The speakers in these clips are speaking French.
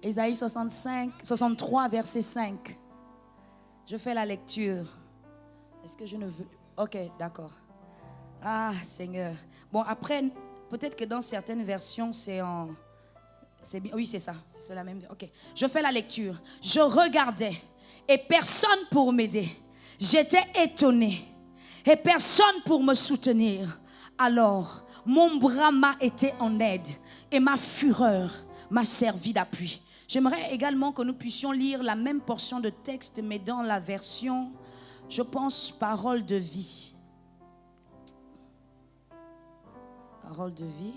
Ésaïe 63, verset 5. Je fais la lecture. Est-ce que je ne veux... Ok, d'accord. Ah, Seigneur. Bon, après, peut-être que dans certaines versions, c'est en... Bien. Oui, c'est ça. C'est la même. Ok. Je fais la lecture. Je regardais et personne pour m'aider. J'étais étonné et personne pour me soutenir. Alors, mon bras m'a été en aide et ma fureur m'a servi d'appui. J'aimerais également que nous puissions lire la même portion de texte, mais dans la version, je pense, parole de vie. Parole de vie.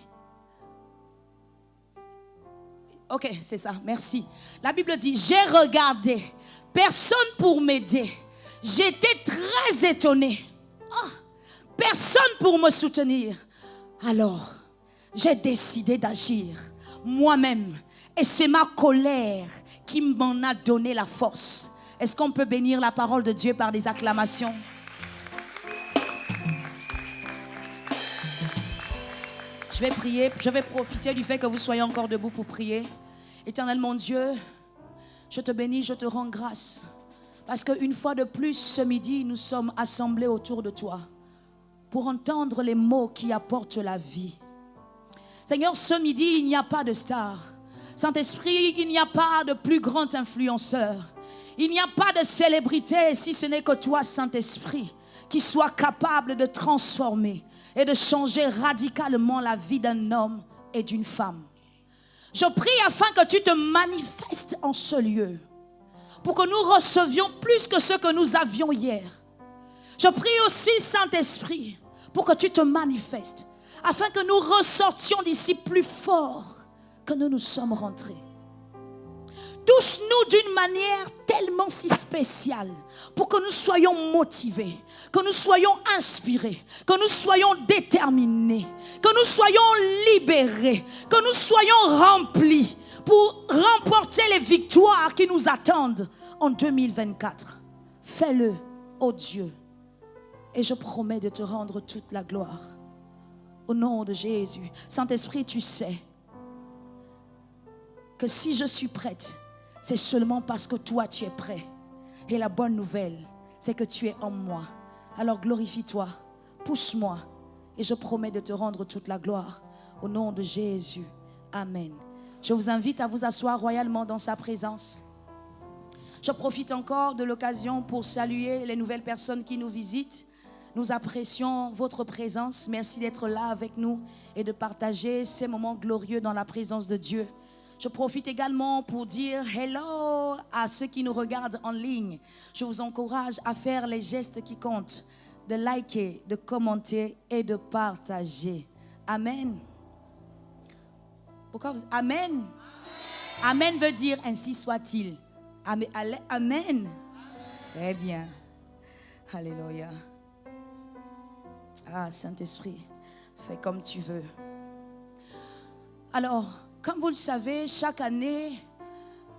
Ok, c'est ça, merci. La Bible dit, j'ai regardé, personne pour m'aider. J'étais très étonné. Oh, personne pour me soutenir. Alors, j'ai décidé d'agir moi-même. Et c'est ma colère qui m'en a donné la force. Est-ce qu'on peut bénir la parole de Dieu par des acclamations? Je vais prier, je vais profiter du fait que vous soyez encore debout pour prier. Éternel mon Dieu, je te bénis, je te rends grâce. Parce qu'une fois de plus, ce midi, nous sommes assemblés autour de toi pour entendre les mots qui apportent la vie. Seigneur, ce midi, il n'y a pas de star. Saint-Esprit, il n'y a pas de plus grand influenceur. Il n'y a pas de célébrité si ce n'est que toi, Saint-Esprit, qui soit capable de transformer et de changer radicalement la vie d'un homme et d'une femme. Je prie afin que tu te manifestes en ce lieu, pour que nous recevions plus que ce que nous avions hier. Je prie aussi, Saint-Esprit, pour que tu te manifestes, afin que nous ressortions d'ici plus forts que nous sommes rentrés. Touche-nous d'une manière tellement si spéciale pour que nous soyons motivés, que nous soyons inspirés, que nous soyons déterminés, que nous soyons libérés, que nous soyons remplis pour remporter les victoires qui nous attendent en 2024. Fais-le, ô Dieu, et je promets de te rendre toute la gloire. Au nom de Jésus. Saint-Esprit, tu sais que si je suis prête, c'est seulement parce que toi tu es prêt. Et la bonne nouvelle, c'est que tu es en moi. Alors glorifie-toi, pousse-moi et je promets de te rendre toute la gloire. Au nom de Jésus, Amen. Je vous invite à vous asseoir royalement dans sa présence. Je profite encore de l'occasion pour saluer les nouvelles personnes qui nous visitent. Nous apprécions votre présence. Merci d'être là avec nous et de partager ces moments glorieux dans la présence de Dieu. Je profite également pour dire hello à ceux qui nous regardent en ligne. Je vous encourage à faire les gestes qui comptent, de liker, de commenter et de partager. Amen. Pourquoi vous... Amen. Amen veut dire ainsi soit-il. Amen. Amen. Très bien. Alléluia. Ah, Saint-Esprit, fais comme tu veux. Alors, comme vous le savez, chaque année,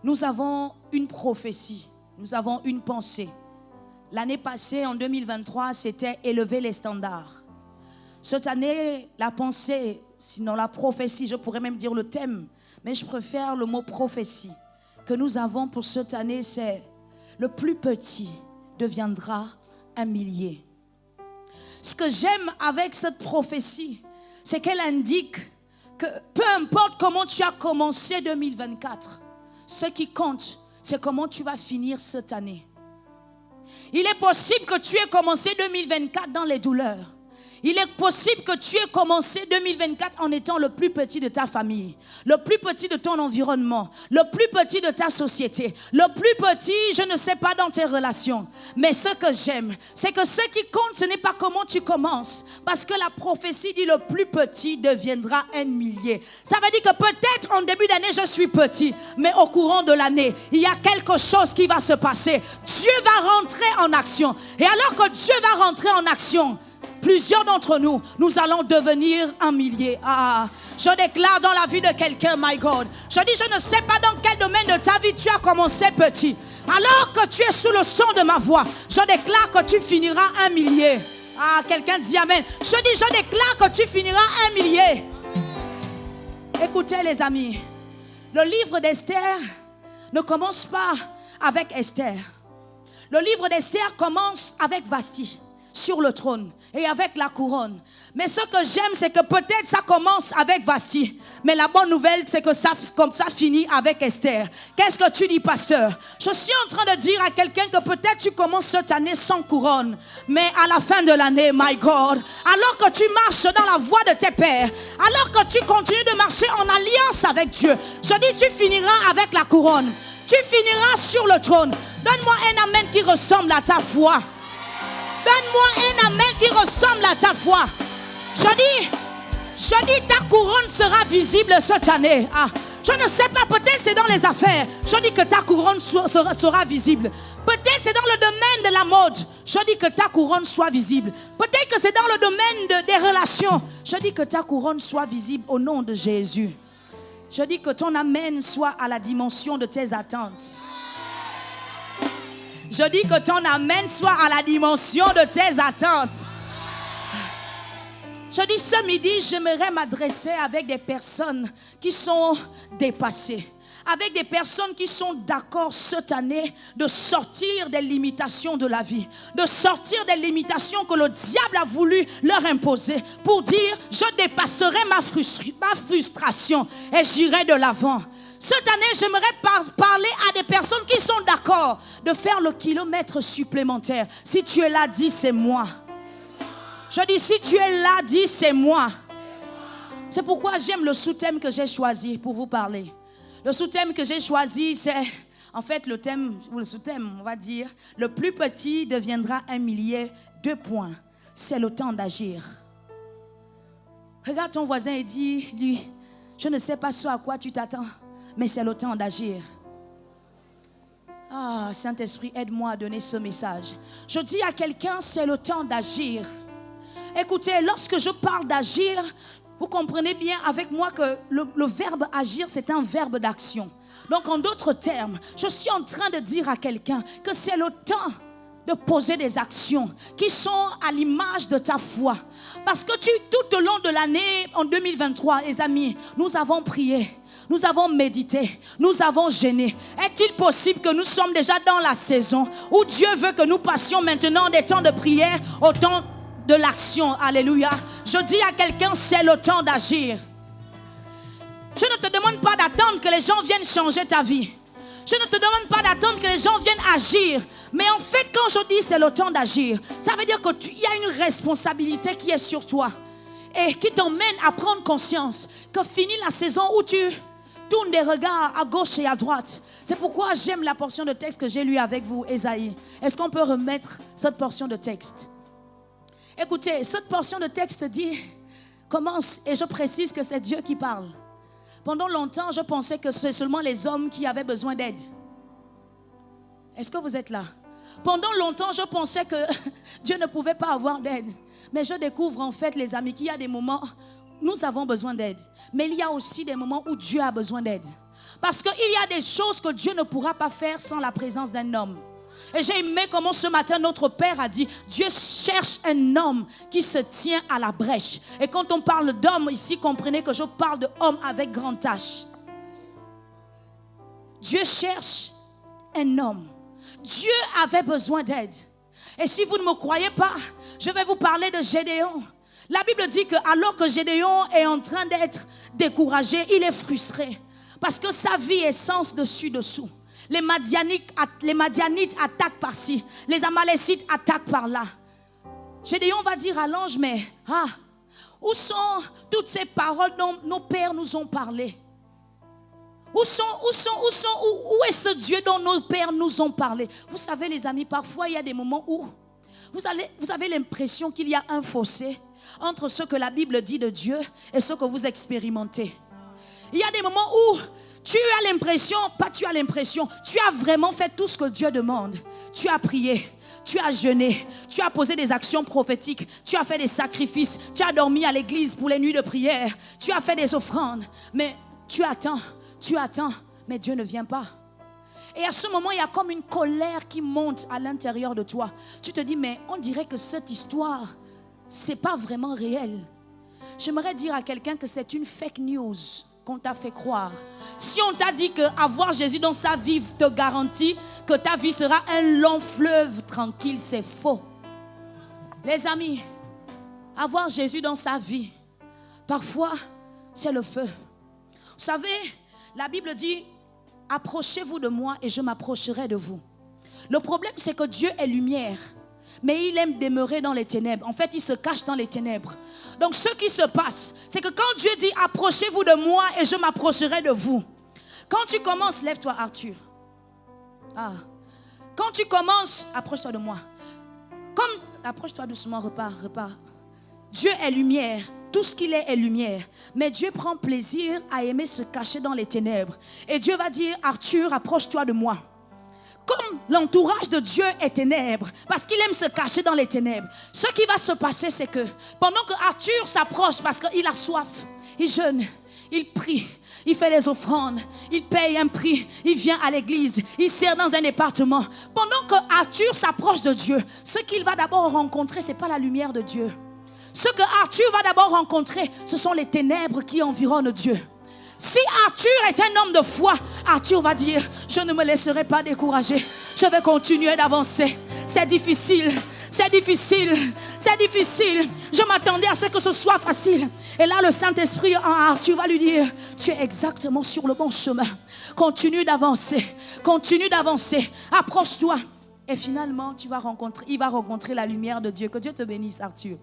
nous avons une prophétie, nous avons une pensée. L'année passée, en 2023, c'était élever les standards. Cette année, la pensée, sinon la prophétie, je pourrais même dire le thème, mais je préfère le mot prophétie, que nous avons pour cette année, c'est le plus petit deviendra un millier. Ce que j'aime avec cette prophétie, c'est qu'elle indique que peu importe comment tu as commencé 2024, ce qui compte, c'est comment tu vas finir cette année. Il est possible que tu aies commencé 2024 dans les douleurs. Il est possible que tu aies commencé 2024 en étant le plus petit de ta famille, le plus petit de ton environnement, le plus petit de ta société, le plus petit, je ne sais pas, dans tes relations. Mais ce que j'aime, c'est que ce qui compte, ce n'est pas comment tu commences. Parce que la prophétie dit le plus petit deviendra un millier. Ça veut dire que peut-être en début d'année, je suis petit, mais au courant de l'année, il y a quelque chose qui va se passer. Dieu va rentrer en action. Et alors que Dieu va rentrer en action, plusieurs d'entre nous, nous allons devenir un millier. Je déclare dans la vie de quelqu'un, my God. Je dis, je ne sais pas dans quel domaine de ta vie tu as commencé petit. Alors que tu es sous le son de ma voix, je déclare que tu finiras un millier. Quelqu'un dit amen. Je dis, je déclare que tu finiras un millier. Écoutez les amis, Le livre d'Esther ne commence pas avec Esther. Le livre d'Esther commence avec Vasti sur le trône et avec la couronne. Mais ce que j'aime, c'est que peut-être ça commence avec Vasti. Mais la bonne nouvelle, c'est que ça, comme ça finit avec Esther. Qu'est-ce que tu dis, pasteur? Je suis en train de dire à quelqu'un que peut-être tu commences cette année sans couronne. Mais à la fin de l'année, my God, alors que tu marches dans la voie de tes pères, alors que tu continues de marcher en alliance avec Dieu, je dis tu finiras avec la couronne. Tu finiras sur le trône. Donne-moi un amen qui ressemble à ta foi. Donne-moi un amen qui ressemble à ta foi. Je dis, ta couronne sera visible cette année. Ah, je ne sais pas, peut-être c'est dans les affaires. Je dis que ta couronne sera visible. Peut-être c'est dans le domaine de la mode. Je dis que ta couronne soit visible. Peut-être que c'est dans le domaine des relations. Je dis que ta couronne soit visible au nom de Jésus. Je dis que ton amen soit à la dimension de tes attentes. Je dis que ton amen soit à la dimension de tes attentes. Je dis ce midi, j'aimerais m'adresser avec des personnes qui sont dépassées. Avec des personnes qui sont d'accord cette année de sortir des limitations de la vie. De sortir des limitations que le diable a voulu leur imposer. Pour dire, je dépasserai ma frustration et j'irai de l'avant. Cette année, j'aimerais parler à des personnes qui sont d'accord de faire le kilomètre supplémentaire. Si tu es là, dis c'est moi. Je dis si tu es là, dis c'est moi. C'est pourquoi j'aime le sous-thème que j'ai choisi pour vous parler. Le sous-thème que j'ai choisi, c'est en fait le thème, ou le sous-thème, on va dire, le plus petit deviendra 1 millier, 2 points. C'est le temps d'agir. Regarde ton voisin et dis, lui, je ne sais pas ce à quoi tu t'attends, mais c'est le temps d'agir. Ah, Saint-Esprit, aide-moi à donner ce message. Je dis à quelqu'un, c'est le temps d'agir. Écoutez, lorsque je parle d'agir, vous comprenez bien avec moi que le verbe agir, c'est un verbe d'action. Donc, en d'autres termes, je suis en train de dire à quelqu'un que c'est le temps de poser des actions qui sont à l'image de ta foi. Parce que tout au long de l'année, en 2023, les amis, nous avons prié. Nous avons médité, nous avons jeûné. Est-il possible que nous sommes déjà dans la saison où Dieu veut que nous passions maintenant des temps de prière au temps de l'action? Alléluia. Je dis à quelqu'un, c'est le temps d'agir. Je ne te demande pas d'attendre que les gens viennent changer ta vie. Je ne te demande pas d'attendre que les gens viennent agir. Mais en fait, quand je dis c'est le temps d'agir, ça veut dire qu'il y a une responsabilité qui est sur toi et qui t'emmène à prendre conscience que finit la saison où tu tournes des regards à gauche et à droite. C'est pourquoi j'aime la portion de texte que j'ai lue avec vous, Ésaïe. Est-ce qu'on peut remettre cette portion de texte? Écoutez, cette portion de texte dit, commence, et je précise que c'est Dieu qui parle. Pendant longtemps, je pensais que c'est seulement les hommes qui avaient besoin d'aide. Est-ce que vous êtes là? Pendant longtemps, je pensais que Dieu ne pouvait pas avoir d'aide. Mais je découvre en fait, les amis, qu'il y a des moments où nous avons besoin d'aide. Mais il y a aussi des moments où Dieu a besoin d'aide. Parce qu'il y a des choses que Dieu ne pourra pas faire sans la présence d'un homme. Et j'ai aimé comment ce matin notre Père a dit, Dieu cherche un homme qui se tient à la brèche. Et quand on parle d'homme ici, comprenez que je parle d'homme avec grand H. Dieu cherche un homme. Dieu avait besoin d'aide. Et si vous ne me croyez pas, je vais vous parler de Gédéon. La Bible dit que alors que Gédéon est en train d'être découragé, il est frustré. Parce que sa vie est sens dessus-dessous. Les Madianites attaquent par-ci. Les Amalécites attaquent par-là. Gédéon va dire à l'ange, mais où sont toutes ces paroles dont nos pères nous ont parlé? Où est ce Dieu dont nos pères nous ont parlé? Vous savez les amis, parfois il y a des moments où vous avez l'impression qu'il y a un fossé entre ce que la Bible dit de Dieu et ce que vous expérimentez. Il y a des moments où tu as l'impression, tu as vraiment fait tout ce que Dieu demande. Tu as prié, tu as jeûné, tu as posé des actions prophétiques, tu as fait des sacrifices, tu as dormi à l'église pour les nuits de prière, tu as fait des offrandes, mais tu attends, mais Dieu ne vient pas. Et à ce moment, il y a comme une colère qui monte à l'intérieur de toi. Tu te dis, mais on dirait que cette histoire, c'est pas vraiment réel. J'aimerais dire à quelqu'un que c'est une fake news. qu'on t'a fait croire, si on t'a dit qu'avoir Jésus dans sa vie te garantit que ta vie sera un long fleuve tranquille, c'est faux. Les amis, avoir Jésus dans sa vie, parfois, c'est le feu. Vous savez, la Bible dit, approchez-vous de moi et je m'approcherai de vous. Le problème, c'est que Dieu est lumière, mais il aime demeurer dans les ténèbres. En fait, il se cache dans les ténèbres. Donc, ce qui se passe, c'est que quand Dieu dit, approchez-vous de moi et je m'approcherai de vous. Quand tu commences, lève-toi Arthur. Quand tu commences, approche-toi de moi. Approche-toi doucement, repars. Dieu est lumière. Tout ce qu'il est lumière. Mais Dieu prend plaisir à aimer se cacher dans les ténèbres. Et Dieu va dire, Arthur, approche-toi de moi. Comme l'entourage de Dieu est ténèbres, parce qu'il aime se cacher dans les ténèbres, ce qui va se passer, c'est que pendant que Arthur s'approche, parce qu'il a soif, il jeûne, il prie, il fait des offrandes, il paye un prix, il vient à l'église, il sert dans un département. Pendant que Arthur s'approche de Dieu, ce qu'il va d'abord rencontrer, ce n'est pas la lumière de Dieu. Ce que Arthur va d'abord rencontrer, ce sont les ténèbres qui environnent Dieu. Si Arthur est un homme de foi, Arthur va dire, je ne me laisserai pas décourager. Je vais continuer d'avancer. C'est difficile. Je m'attendais à ce que ce soit facile. Et là, le Saint-Esprit en Arthur va lui dire, tu es exactement sur le bon chemin. Continue d'avancer. Approche-toi. Et finalement, il va rencontrer la lumière de Dieu. Que Dieu te bénisse, Arthur.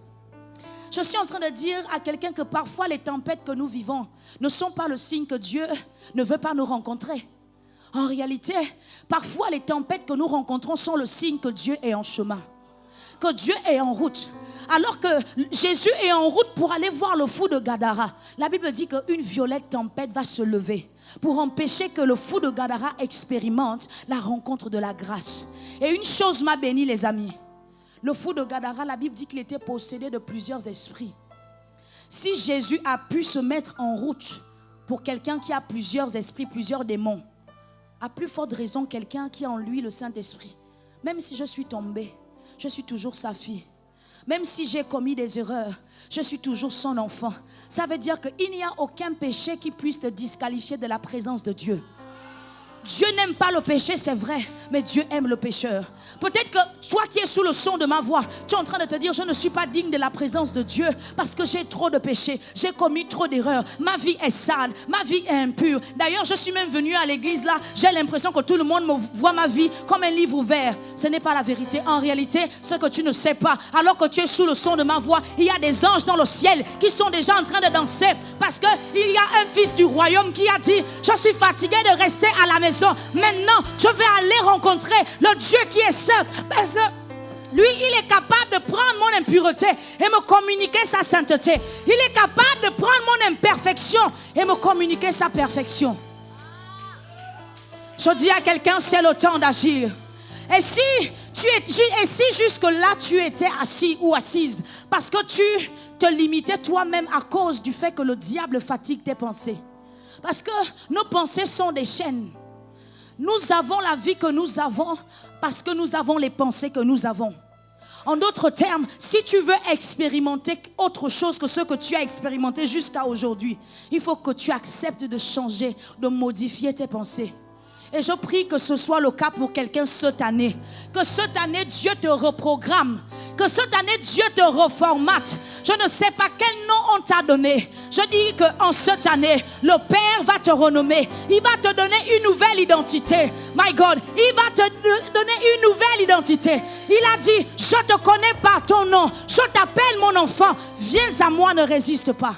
Je suis en train de dire à quelqu'un que parfois les tempêtes que nous vivons ne sont pas le signe que Dieu ne veut pas nous rencontrer. En réalité, parfois les tempêtes que nous rencontrons sont le signe que Dieu est en chemin, que Dieu est en route. Alors que Jésus est en route pour aller voir le fou de Gadara, la Bible dit qu'une violente tempête va se lever pour empêcher que le fou de Gadara expérimente la rencontre de la grâce. Et une chose m'a béni, les amis. Le fou de Gadara, la Bible dit qu'il était possédé de plusieurs esprits. Si Jésus a pu se mettre en route pour quelqu'un qui a plusieurs esprits, plusieurs démons, à plus forte raison quelqu'un qui a en lui le Saint-Esprit. Même si je suis tombée, je suis toujours sa fille. Même si j'ai commis des erreurs, je suis toujours son enfant. Ça veut dire qu'il n'y a aucun péché qui puisse te disqualifier de la présence de Dieu. Dieu n'aime pas le péché, c'est vrai, mais Dieu aime le pécheur. Peut-être que toi qui es sous le son de ma voix, tu es en train de te dire, je ne suis pas digne de la présence de Dieu parce que j'ai trop de péchés, j'ai commis trop d'erreurs, ma vie est sale, ma vie est impure. D'ailleurs, je suis même venue à l'église là, j'ai l'impression que tout le monde me voit ma vie comme un livre ouvert. Ce n'est pas la vérité. En réalité, ce que tu ne sais pas, alors que tu es sous le son de ma voix, il y a des anges dans le ciel qui sont déjà en train de danser parce qu'il y a un fils du royaume qui a dit, je suis fatigué de rester à la maison. Maintenant, je vais aller rencontrer le Dieu qui est saint. Parce que lui, il est capable de prendre mon impureté et me communiquer sa sainteté. Il est capable de prendre mon imperfection et me communiquer sa perfection. Je dis à quelqu'un, c'est le temps d'agir. Et si jusque-là, tu étais assis ou assise parce que tu te limitais toi-même à cause du fait que le diable fatigue tes pensées. Parce que nos pensées sont des chaînes. Nous avons la vie que nous avons parce que nous avons les pensées que nous avons. En d'autres termes, si tu veux expérimenter autre chose que ce que tu as expérimenté jusqu'à aujourd'hui, il faut que tu acceptes de changer, de modifier tes pensées. Et je prie que ce soit le cas pour quelqu'un cette année. Que cette année, Dieu te reprogramme. Que cette année, Dieu te reformate. Je ne sais pas quel nom on t'a donné. Je dis qu'en cette année, le Père va te renommer. Il va te donner une nouvelle identité. My God, il va te donner une nouvelle identité. Il a dit, je te connais par ton nom. Je t'appelle mon enfant. Viens à moi, ne résiste pas.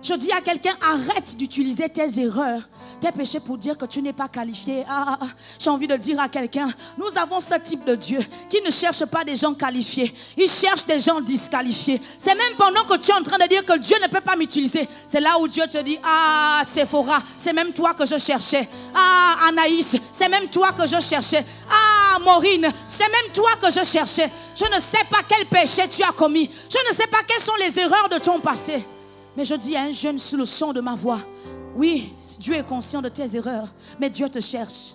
Je dis à quelqu'un, arrête d'utiliser tes erreurs, tes péchés pour dire que tu n'es pas qualifié. J'ai envie de dire à quelqu'un, nous avons ce type de Dieu qui ne cherche pas des gens qualifiés. Il cherche des gens disqualifiés. C'est même pendant que tu es en train de dire que Dieu ne peut pas m'utiliser. C'est là où Dieu te dit, Séphora, c'est même toi que je cherchais. Anaïs, c'est même toi que je cherchais. Maureen, c'est même toi que je cherchais. Je ne sais pas quel péché tu as commis. Je ne sais pas quelles sont les erreurs de ton passé. Mais je dis à un jeune sous le son de ma voix, oui, Dieu est conscient de tes erreurs, mais Dieu te cherche.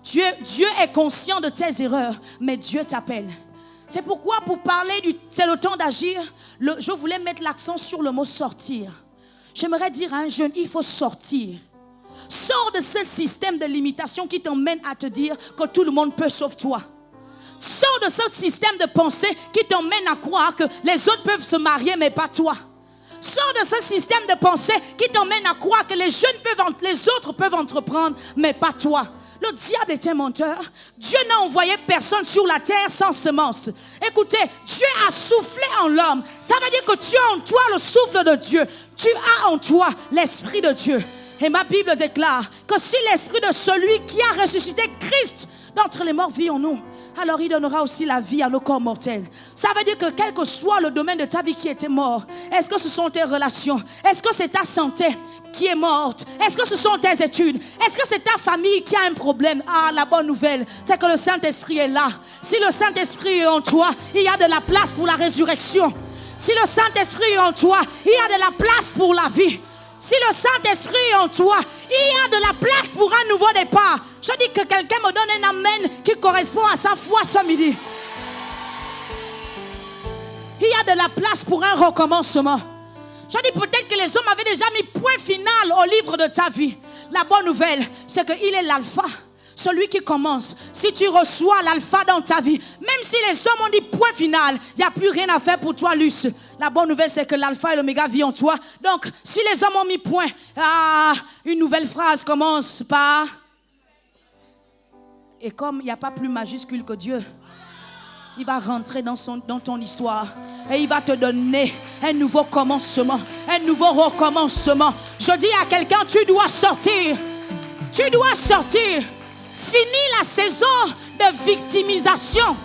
Dieu est conscient de tes erreurs, mais Dieu t'appelle. C'est pourquoi pour parler c'est le temps d'agir, je voulais mettre l'accent sur le mot sortir. J'aimerais dire à un jeune, il faut sortir. Sors de ce système de limitation qui t'emmène à te dire que tout le monde peut sauf toi. Sors de ce système de pensée qui t'emmène à croire que les autres peuvent se marier mais pas toi. Sors de ce système de pensée qui t'emmène à croire que les autres peuvent entreprendre mais pas toi. Le diable est un menteur. Dieu n'a envoyé personne sur la terre sans semence. Écoutez, Dieu a soufflé en l'homme. Ça veut dire que tu as en toi le souffle de Dieu. Tu as en toi l'Esprit de Dieu. Et ma Bible déclare que si l'Esprit de celui qui a ressuscité Christ d'entre les morts vit en nous, alors il donnera aussi la vie à nos corps mortels. Ça veut dire que quel que soit le domaine de ta vie qui était mort, est-ce que ce sont tes relations? Est-ce que c'est ta santé qui est morte? Est-ce que ce sont tes études? Est-ce que c'est ta famille qui a un problème? Ah, la bonne nouvelle, c'est que le Saint-Esprit est là. Si le Saint-Esprit est en toi, il y a de la place pour la résurrection. Si le Saint-Esprit est en toi, il y a de la place pour la vie. Si le Saint-Esprit est en toi, il y a de la place pour un nouveau départ. Je dis que quelqu'un me donne un amen qui correspond à sa foi ce midi. Il y a de la place pour un recommencement. Je dis peut-être que les hommes avaient déjà mis point final au livre de ta vie. La bonne nouvelle, c'est qu'il est l'alpha. Celui qui commence, si tu reçois l'alpha dans ta vie, même si les hommes ont dit point final, il n'y a plus rien à faire pour toi, Luce. La bonne nouvelle, c'est que l'alpha et l'oméga vit en toi. Donc, si les hommes ont mis point, une nouvelle phrase commence par... Et comme il n'y a pas plus majuscule que Dieu, il va rentrer dans ton histoire et il va te donner un nouveau commencement, un nouveau recommencement. Je dis à quelqu'un, tu dois sortir. Tu dois sortir. Fini la saison de victimisation.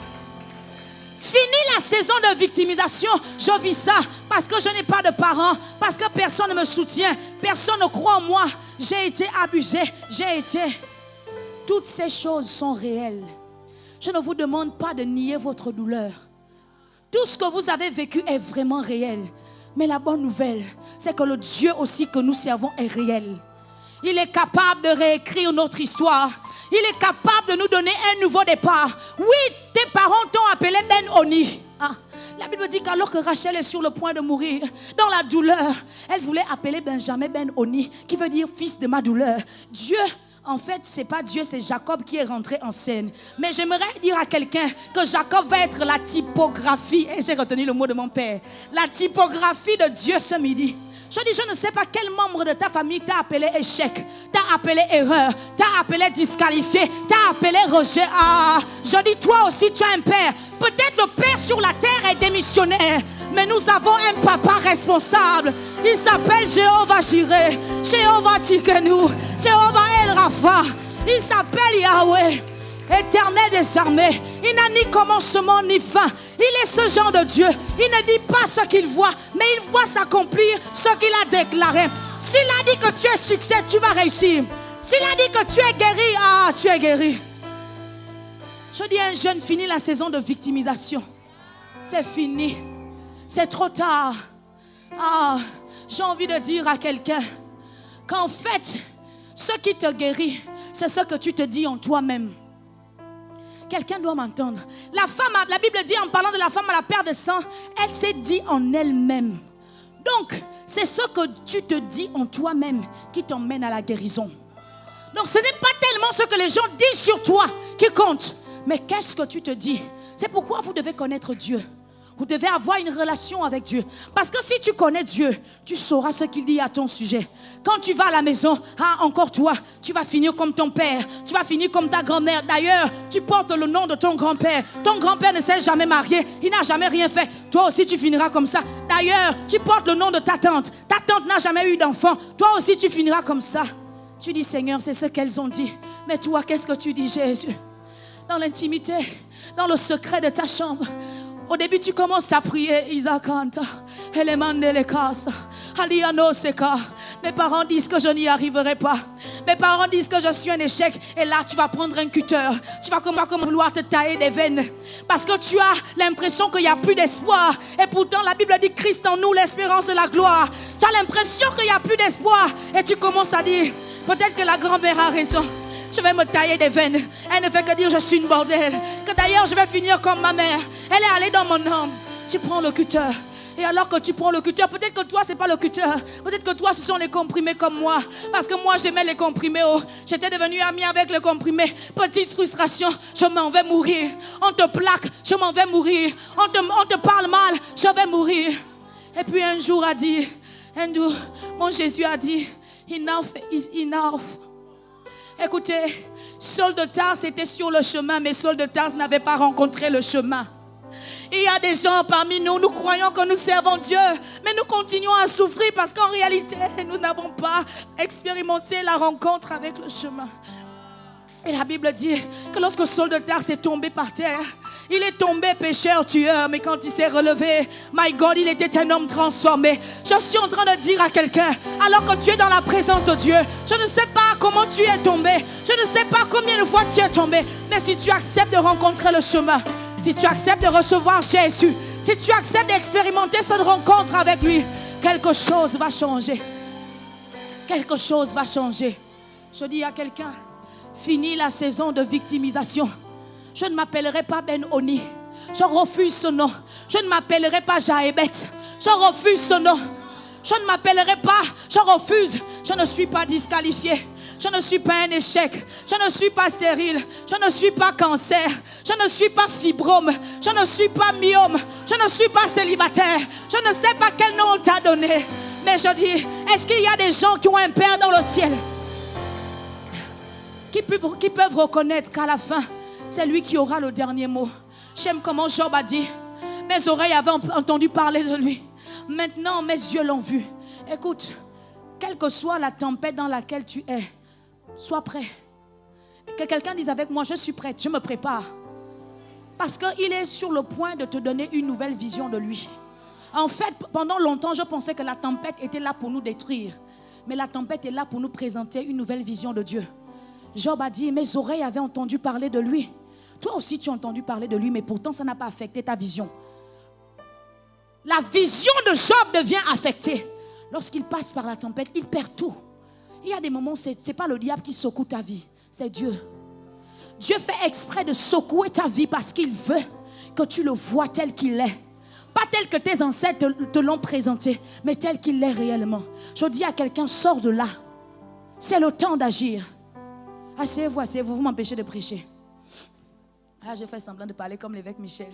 Fini la saison de victimisation. Je vis ça parce que je n'ai pas de parents, parce que personne ne me soutient, personne ne croit en moi. J'ai été abusé, Toutes ces choses sont réelles. Je ne vous demande pas de nier votre douleur. Tout ce que vous avez vécu est vraiment réel. Mais la bonne nouvelle, c'est que le Dieu aussi que nous servons est réel. Il est capable de réécrire notre histoire. Il est capable de nous donner un nouveau départ. Oui, tes parents t'ont appelé Ben Oni. La Bible dit qu'alors que Rachel est sur le point de mourir, dans la douleur, elle voulait appeler Benjamin Ben Oni, qui veut dire fils de ma douleur. Dieu, en fait, c'est pas Dieu, c'est Jacob qui est rentré en scène. Mais j'aimerais dire à quelqu'un que Jacob va être la typographie, et j'ai retenu le mot de mon père, la typographie de Dieu ce midi. Je dis, je ne sais pas quel membre de ta famille t'a appelé échec, t'a appelé erreur, t'a appelé disqualifié, t'a appelé rejet. Je dis, toi aussi tu as un père. Peut-être le père sur la terre est démissionnaire, mais nous avons un papa responsable. Il s'appelle Jéhovah Jireh, Jéhovah Tikenu, Jéhovah El Rapha. Il s'appelle Yahweh. Éternel des armées, il n'a ni commencement ni fin. Il est ce genre de Dieu. Il ne dit pas ce qu'il voit, mais il voit s'accomplir ce qu'il a déclaré. S'il a dit que tu es succès, tu vas réussir. S'il a dit que tu es guéri, tu es guéri. Je dis à un jeune, fini la saison de victimisation. C'est fini. C'est trop tard. J'ai envie de dire à quelqu'un qu'en fait, ce qui te guérit, c'est ce que tu te dis en toi-même. Quelqu'un doit m'entendre. La femme, la Bible dit en parlant de la femme à la perte de sang, elle s'est dit en elle-même. Donc, c'est ce que tu te dis en toi-même qui t'emmène à la guérison. Donc, ce n'est pas tellement ce que les gens disent sur toi qui compte, mais qu'est-ce que tu te dis? C'est pourquoi vous devez connaître Dieu. Vous devez avoir une relation avec Dieu. Parce que si tu connais Dieu, tu sauras ce qu'il dit à ton sujet. Quand tu vas à la maison, encore toi, tu vas finir comme ton père. Tu vas finir comme ta grand-mère. D'ailleurs, tu portes le nom de ton grand-père. Ton grand-père ne s'est jamais marié. Il n'a jamais rien fait. Toi aussi, tu finiras comme ça. D'ailleurs, tu portes le nom de ta tante. Ta tante n'a jamais eu d'enfant. Toi aussi, tu finiras comme ça. Tu dis, Seigneur, c'est ce qu'elles ont dit. Mais toi, qu'est-ce que tu dis, Jésus? Dans l'intimité, dans le secret de ta chambre. Au début, tu commences à prier. Isakanta, Elemandelekasa, Alianoseka. Mes parents disent que je n'y arriverai pas. Mes parents disent que je suis un échec. Et là, tu vas prendre un cutter. Tu vas comme vouloir te tailler des veines. Parce que tu as l'impression qu'il n'y a plus d'espoir. Et pourtant, la Bible dit Christ en nous, l'espérance et la gloire. Tu as l'impression qu'il n'y a plus d'espoir. Et tu commences à dire, peut-être que la grand-mère a raison. Je vais me tailler des veines. Elle ne fait que dire je suis une bordelle. Que d'ailleurs je vais finir comme ma mère. Elle est allée dans mon âme. Tu prends le cutter. Et alors que tu prends le cutter, peut-être que toi, ce n'est pas le cutter. Peut-être que toi, ce sont les comprimés comme moi. Parce que moi, j'aimais les comprimés. Oh. J'étais devenue amie avec les comprimés. Petite frustration, je m'en vais mourir. On te plaque, je m'en vais mourir. On te parle mal, je vais mourir. Et puis un jour a dit, mon Jésus a dit, enough is enough. Écoutez, Saul de Tarse était sur le chemin, mais Saul de Tarse n'avait pas rencontré le chemin. Il y a des gens parmi nous, nous croyons que nous servons Dieu, mais nous continuons à souffrir parce qu'en réalité, nous n'avons pas expérimenté la rencontre avec le chemin. Et la Bible dit que lorsque Saul de Tarse est tombé par terre, il est tombé pécheur, tueur, mais quand il s'est relevé, my God, il était un homme transformé. Je suis en train de dire à quelqu'un, alors que tu es dans la présence de Dieu, je ne sais pas comment tu es tombé, je ne sais pas combien de fois tu es tombé, mais si tu acceptes de rencontrer le chemin, si tu acceptes de recevoir Jésus, si tu acceptes d'expérimenter cette rencontre avec lui, quelque chose va changer. Quelque chose va changer. Je dis à quelqu'un, fini la saison de victimisation. Je ne m'appellerai pas Ben-Oni. Je refuse ce nom. Je ne m'appellerai pas Jaébet. Je refuse ce nom. Je ne m'appellerai pas, je refuse. Je ne suis pas disqualifié. Je ne suis pas un échec. Je ne suis pas stérile. Je ne suis pas cancer. Je ne suis pas fibrome. Je ne suis pas myome. Je ne suis pas célibataire. Je ne sais pas quel nom on t'a donné. Mais je dis, est-ce qu'il y a des gens qui ont un Père dans le ciel? Qui peuvent reconnaître qu'à la fin, c'est lui qui aura le dernier mot. J'aime comment Job a dit, mes oreilles avaient entendu parler de lui. Maintenant, mes yeux l'ont vu. Écoute, quelle que soit la tempête dans laquelle tu es, sois prêt. Que quelqu'un dise avec moi, je suis prête, je me prépare. Parce qu'il est sur le point de te donner une nouvelle vision de lui. En fait, pendant longtemps, je pensais que la tempête était là pour nous détruire. Mais la tempête est là pour nous présenter une nouvelle vision de Dieu. Job a dit, mes oreilles avaient entendu parler de lui. Toi aussi, tu as entendu parler de lui, mais pourtant, ça n'a pas affecté ta vision. La vision de Job devient affectée. Lorsqu'il passe par la tempête, il perd tout. Il y a des moments, ce n'est pas le diable qui secoue ta vie, c'est Dieu. Dieu fait exprès de secouer ta vie parce qu'il veut que tu le vois tel qu'il est. Pas tel que tes ancêtres te l'ont présenté, mais tel qu'il est réellement. Je dis à quelqu'un, sors de là. C'est le temps d'agir. Asseyez-vous, vous m'empêchez de prêcher. Ah, je fais semblant de parler comme l'évêque Michel.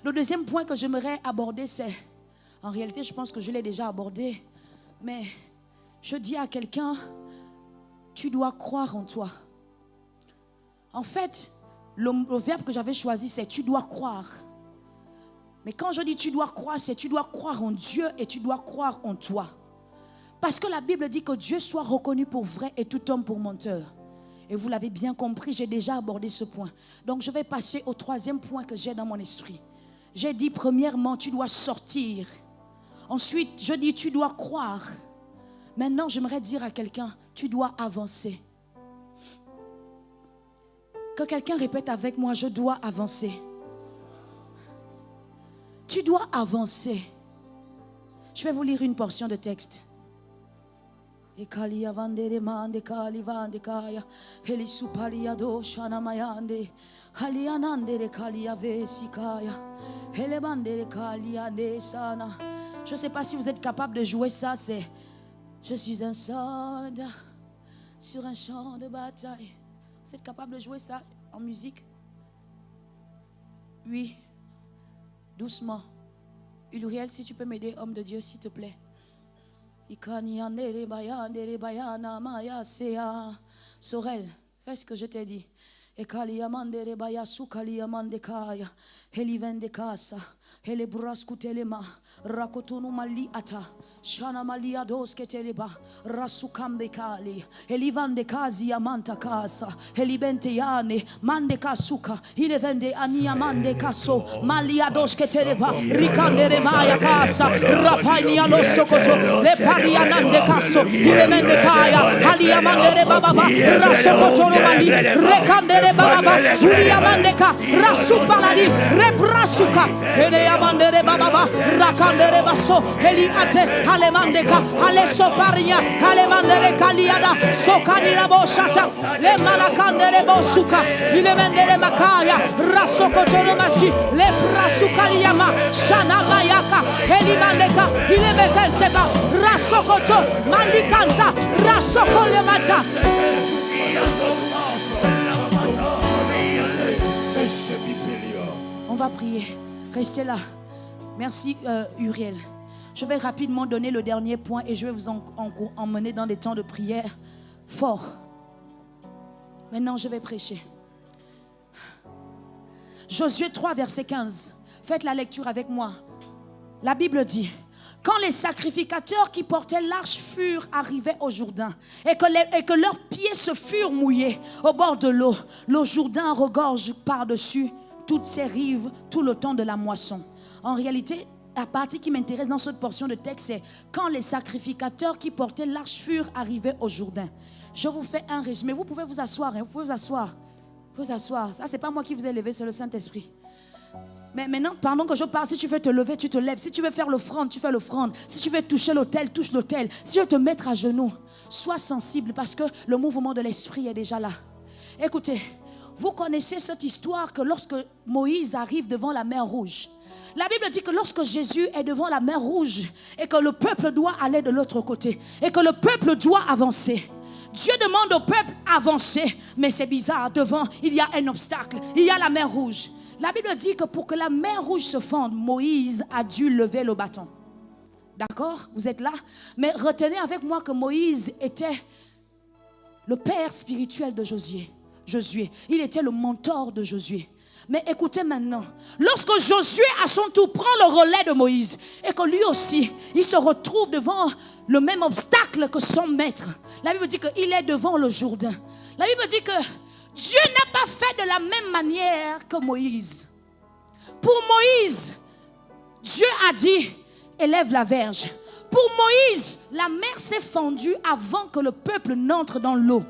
Le deuxième point que j'aimerais aborder, c'est... En réalité, je pense que je l'ai déjà abordé. Mais je dis à quelqu'un, tu dois croire en toi. En fait, le verbe que j'avais choisi, c'est tu dois croire. Mais quand je dis tu dois croire, c'est tu dois croire en Dieu et tu dois croire en toi. Parce que la Bible dit que Dieu soit reconnu pour vrai et tout homme pour menteur. Et vous l'avez bien compris, j'ai déjà abordé ce point. Donc je vais passer au troisième point que j'ai dans mon esprit. J'ai dit premièrement, tu dois sortir. Ensuite, je dis tu dois croire. Maintenant, j'aimerais dire à quelqu'un, tu dois avancer. Que quelqu'un répète avec moi, je dois avancer. Tu dois avancer. Je vais vous lire une portion de texte. Ekalia vandere mande kali vande kaya heli supalia do shana mayande halianande kalia vesikaya hele bandere kalia de sana. Je ne sais pas si vous êtes capable de jouer ça. C'est je suis un soldat sur un champ de bataille. Vous êtes capable de jouer ça en musique? Oui. Doucement. Uriel, si tu peux m'aider, homme de Dieu, s'il te plaît. Sorel, fais ce que je t'ai dit. Hele braskutelema rakotunu mali ata shana malia doske teleba rasukambe kali elivande kazi amanta kasa helibente yane mande kasuka ilevende ania mande kaso malia doske teleba rikandere maya kasa rapani alosokoso le parianande kaso ilevende kaya halia mandere baba rasokotoro mali rekandere baba sulia mandeka rasupaladi rebrasuka hele Amandere Baba, Rakandere Baso, Eliate, Alemandeka, Alesso Paria, Alemandere Kaliada, Sokanira Boshata, Le Malakandere Bosuka, Ilemendere Makaya, Rasokotoro Masi, Le Brasukaliama, Shana Mayaka, Elimandeka, Ilemekenteba, Rasokoto, Malikanta, Rasokolemata. On va prier. Restez là. Merci Uriel. Je vais rapidement donner le dernier point et je vais vous emmener dans des temps de prière forts. Maintenant, je vais prêcher. Josué 3, verset 15. Faites la lecture avec moi. La Bible dit: quand les sacrificateurs qui portaient l'arche furent arrivés au Jourdain et que leurs pieds se furent mouillés au bord de l'eau, le Jourdain regorge par-dessus toutes ses rives tout le temps de la moisson. En réalité, la partie qui m'intéresse dans cette portion de texte, c'est quand les sacrificateurs qui portaient l'arche furent arrivés au Jourdain. Je vous fais un résumé. Vous pouvez vous asseoir, hein? Vous pouvez vous asseoir. Vous asseoir. Ça, c'est pas moi qui vous ai levé, c'est le Saint-Esprit. Mais maintenant, pendant que je parle, si tu veux te lever, tu te lèves. Si tu veux faire l'offrande, tu fais l'offrande. Si tu veux toucher l'autel, touche l'autel. Si tu veux te mettre à genoux, sois sensible parce que le mouvement de l'Esprit est déjà là. Écoutez, vous connaissez cette histoire que lorsque Moïse arrive devant la mer Rouge, la Bible dit que lorsque Jésus est devant la mer Rouge et que le peuple doit aller de l'autre côté et que le peuple doit avancer, Dieu demande au peuple d'avancer, mais c'est bizarre, devant il y a un obstacle, il y a la mer Rouge. La Bible dit que pour que la mer Rouge se fonde, Moïse a dû lever le bâton. D'accord? Vous êtes là? Mais retenez avec moi que Moïse était le père spirituel de Josué. Il était le mentor de Josué. Mais écoutez maintenant, lorsque Josué à son tour prend le relais de Moïse et que lui aussi, il se retrouve devant le même obstacle que son maître, la Bible dit qu'il est devant le Jourdain. La Bible dit que Dieu n'a pas fait de la même manière que Moïse. Pour Moïse, Dieu a dit, élève la verge. Pour Moïse, la mer s'est fendue avant que le peuple n'entre dans l'eau.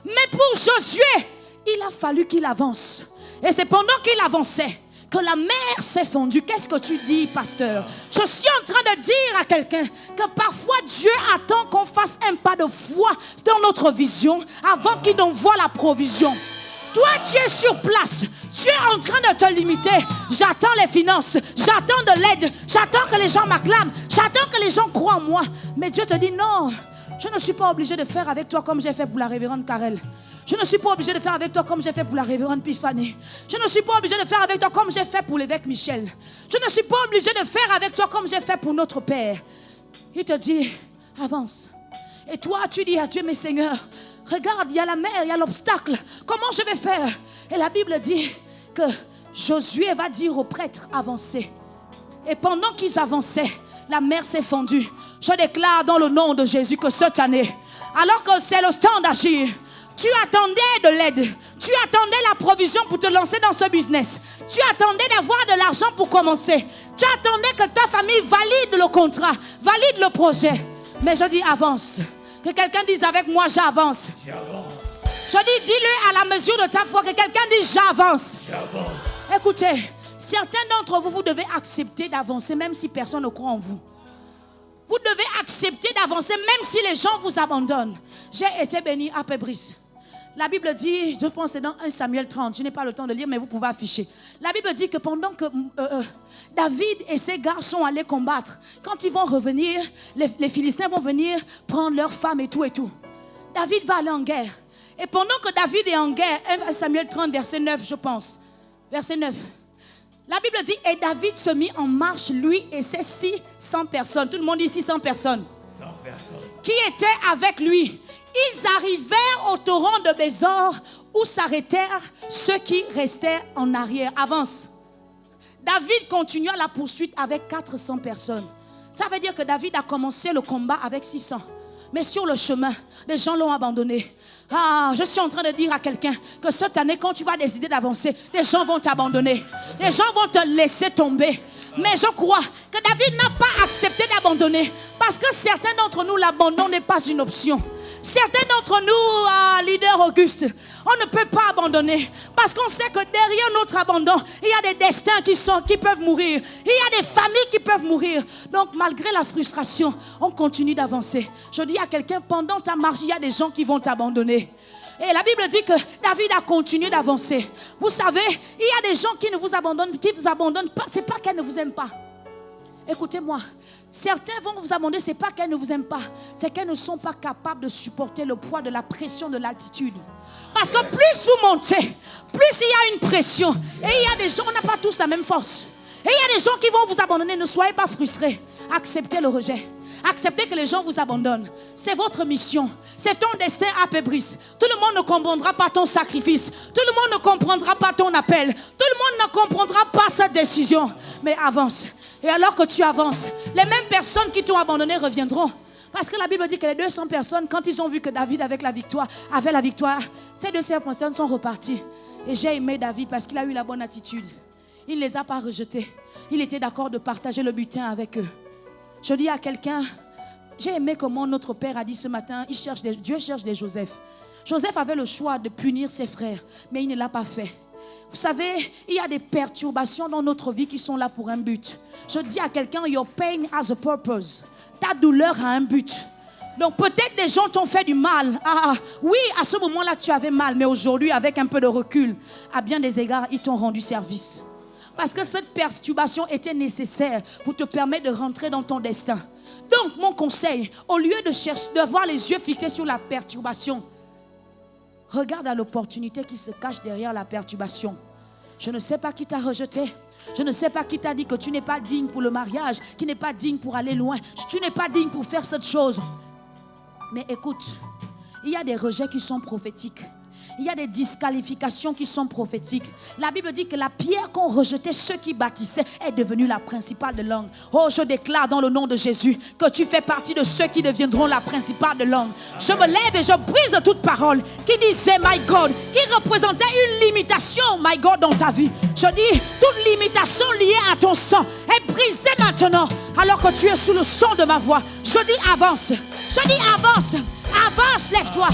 Mais pour Josué, il a fallu qu'il avance. Et c'est pendant qu'il avançait que la mer s'est fondue. Qu'est-ce que tu dis, pasteur? Je suis en train de dire à quelqu'un que parfois Dieu attend qu'on fasse un pas de foi dans notre vision avant qu'il n'envoie la provision. Toi, tu es sur place. Tu es en train de te limiter. J'attends les finances. J'attends de l'aide. J'attends que les gens m'acclament. J'attends que les gens croient en moi. Mais Dieu te dit non. Je ne suis pas obligé de faire avec toi comme j'ai fait pour la révérende Karel. Je ne suis pas obligé de faire avec toi comme j'ai fait pour la révérende Pifani. Je ne suis pas obligé de faire avec toi comme j'ai fait pour l'évêque Michel. Je ne suis pas obligé de faire avec toi comme j'ai fait pour notre Père. Il te dit, avance. Et toi, tu dis à Dieu, mais Seigneur, regarde, il y a la mer, il y a l'obstacle. Comment je vais faire? Et la Bible dit que Josué va dire aux prêtres, avancez. Et pendant qu'ils avançaient, la mer s'est fondue. Je déclare dans le nom de Jésus que cette année, alors que c'est le temps d'agir, tu attendais de l'aide, tu attendais la provision pour te lancer dans ce business, tu attendais d'avoir de l'argent pour commencer, tu attendais que ta famille valide le contrat, valide le projet. Mais je dis avance. Que quelqu'un dise avec moi, j'avance. Je dis, dis-le à la mesure de ta foi. Que quelqu'un dise, j'avance. Écoutez, certains d'entre vous, vous devez accepter d'avancer même si personne ne croit en vous. Vous devez accepter d'avancer même si les gens vous abandonnent. J'ai été béni à Pébris. La Bible dit, je pense que c'est dans 1 Samuel 30, je n'ai pas le temps de lire, mais vous pouvez afficher. La Bible dit que pendant que David et ses gars sont allés combattre, quand ils vont revenir, les Philistins vont venir prendre leurs femmes et tout et tout. David va aller en guerre. Et pendant que David est en guerre, 1 Samuel 30, verset 9, je pense. Verset 9. La Bible dit, et David se mit en marche, lui et ses 600 personnes. Tout le monde dit 600 personnes. 100 personnes. Qui étaient avec lui. Ils arrivèrent au torrent de Bézor où s'arrêtèrent ceux qui restaient en arrière. Avance. David continua la poursuite avec 400 personnes. Ça veut dire que David a commencé le combat avec 600. Mais sur le chemin, les gens l'ont abandonné. Ah, je suis en train de dire à quelqu'un que cette année, quand tu vas décider d'avancer, les gens vont t'abandonner. Les gens vont te laisser tomber. Mais je crois que David n'a pas accepté d'abandonner. Parce que certains d'entre nous, l'abandon n'est pas une option. Certains d'entre nous, leaders Auguste, on ne peut pas abandonner parce qu'on sait que derrière notre abandon, il y a des destins qui peuvent mourir. Il y a des familles qui peuvent mourir. Donc, malgré la frustration, on continue d'avancer. Je dis à quelqu'un, pendant ta marche, il y a des gens qui vont t'abandonner. Et la Bible dit que David a continué d'avancer. Vous savez, il y a des gens qui ne vous abandonnent pas. Ce n'est pas qu'elles ne vous aiment pas. Écoutez-moi, certains vont vous abandonner, ce n'est pas qu'elles ne vous aiment pas, c'est qu'elles ne sont pas capables de supporter le poids de la pression de l'altitude. Parce que plus vous montez, plus il y a une pression. Et il y a des gens, on n'a pas tous la même force. Et il y a des gens qui vont vous abandonner, ne soyez pas frustrés. Acceptez le rejet. Acceptez que les gens vous abandonnent. C'est votre mission. C'est ton destin à Pébris. Tout le monde ne comprendra pas ton sacrifice. Tout le monde ne comprendra pas ton appel. Tout le monde ne comprendra pas cette décision. Mais avance. Et alors que tu avances, les mêmes personnes qui t'ont abandonné reviendront. Parce que la Bible dit que les 200 personnes, quand ils ont vu que David avait la victoire, ces 200 personnes sont reparties. Et j'ai aimé David parce qu'il a eu la bonne attitude. Il ne les a pas rejetés. Il était d'accord de partager le butin avec eux. Je dis à quelqu'un, j'ai aimé comment notre Père a dit ce matin, Dieu cherche des Joseph. Joseph avait le choix de punir ses frères, mais il ne l'a pas fait. Vous savez, il y a des perturbations dans notre vie qui sont là pour un but. Je dis à quelqu'un, your pain has a purpose. Ta douleur a un but. Donc peut-être des gens t'ont fait du mal. Oui, à ce moment-là, tu avais mal, mais aujourd'hui, avec un peu de recul, à bien des égards, ils t'ont rendu service. Parce que cette perturbation était nécessaire pour te permettre de rentrer dans ton destin. Donc, mon conseil, au lieu de chercher, d'avoir les yeux fixés sur la perturbation, regarde à l'opportunité qui se cache derrière la perturbation. Je ne sais pas qui t'a rejeté. Je ne sais pas qui t'a dit que tu n'es pas digne pour le mariage, qui n'est pas digne pour aller loin. Tu n'es pas digne pour faire cette chose. Mais écoute, il y a des rejets qui sont prophétiques. Il y a des disqualifications qui sont prophétiques. La Bible dit que la pierre qu'ont rejetait ceux qui bâtissaient est devenue la principale de langue. Oh, je déclare dans le nom de Jésus que tu fais partie de ceux qui deviendront la principale de langue. Je me lève et je brise toute parole qui disait, my God, qui représentait une limitation, my God, dans ta vie. Je dis, toute limitation liée à ton sang est brisée maintenant, alors que tu es sous le son de ma voix. Je dis, avance. Je dis, avance. Avance, lève-toi.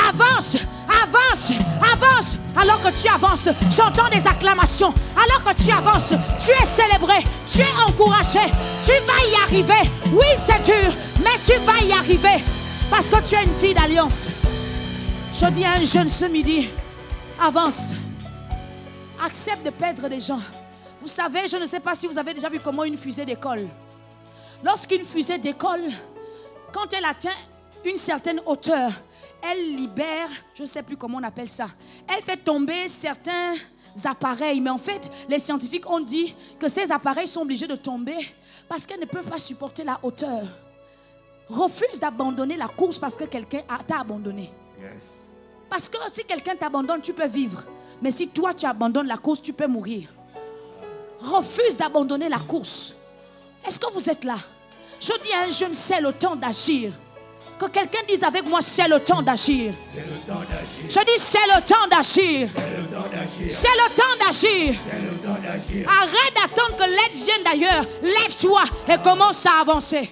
Avance. Avance, avance. Alors que tu avances, j'entends des acclamations. Alors que tu avances, tu es célébré, tu es encouragé. Tu vas y arriver. Oui, c'est dur, mais tu vas y arriver. Parce que tu es une fille d'alliance. Je dis à un jeune ce midi, avance. Accepte de perdre des gens. Vous savez, je ne sais pas si vous avez déjà vu comment une fusée décolle. Lorsqu'une fusée décolle, quand elle atteint une certaine hauteur, elle libère, je ne sais plus comment on appelle ça, elle fait tomber certains appareils. Mais en fait, les scientifiques ont dit que ces appareils sont obligés de tomber parce qu'elles ne peuvent pas supporter la hauteur. Refuse d'abandonner la course parce que quelqu'un t'a abandonné. Yes. Parce que si quelqu'un t'abandonne, tu peux vivre. Mais si toi tu abandonnes la course, tu peux mourir. Refuse d'abandonner la course. Est-ce que vous êtes là? Je dis à un jeune, c'est le temps d'agir. Que quelqu'un dise avec moi, c'est le temps d'agir. C'est le temps d'agir. Je dis, c'est le temps d'agir. C'est le temps d'agir. C'est le temps d'agir. C'est le temps d'agir. Arrête d'attendre que l'aide vienne d'ailleurs. Lève-toi et commence à avancer.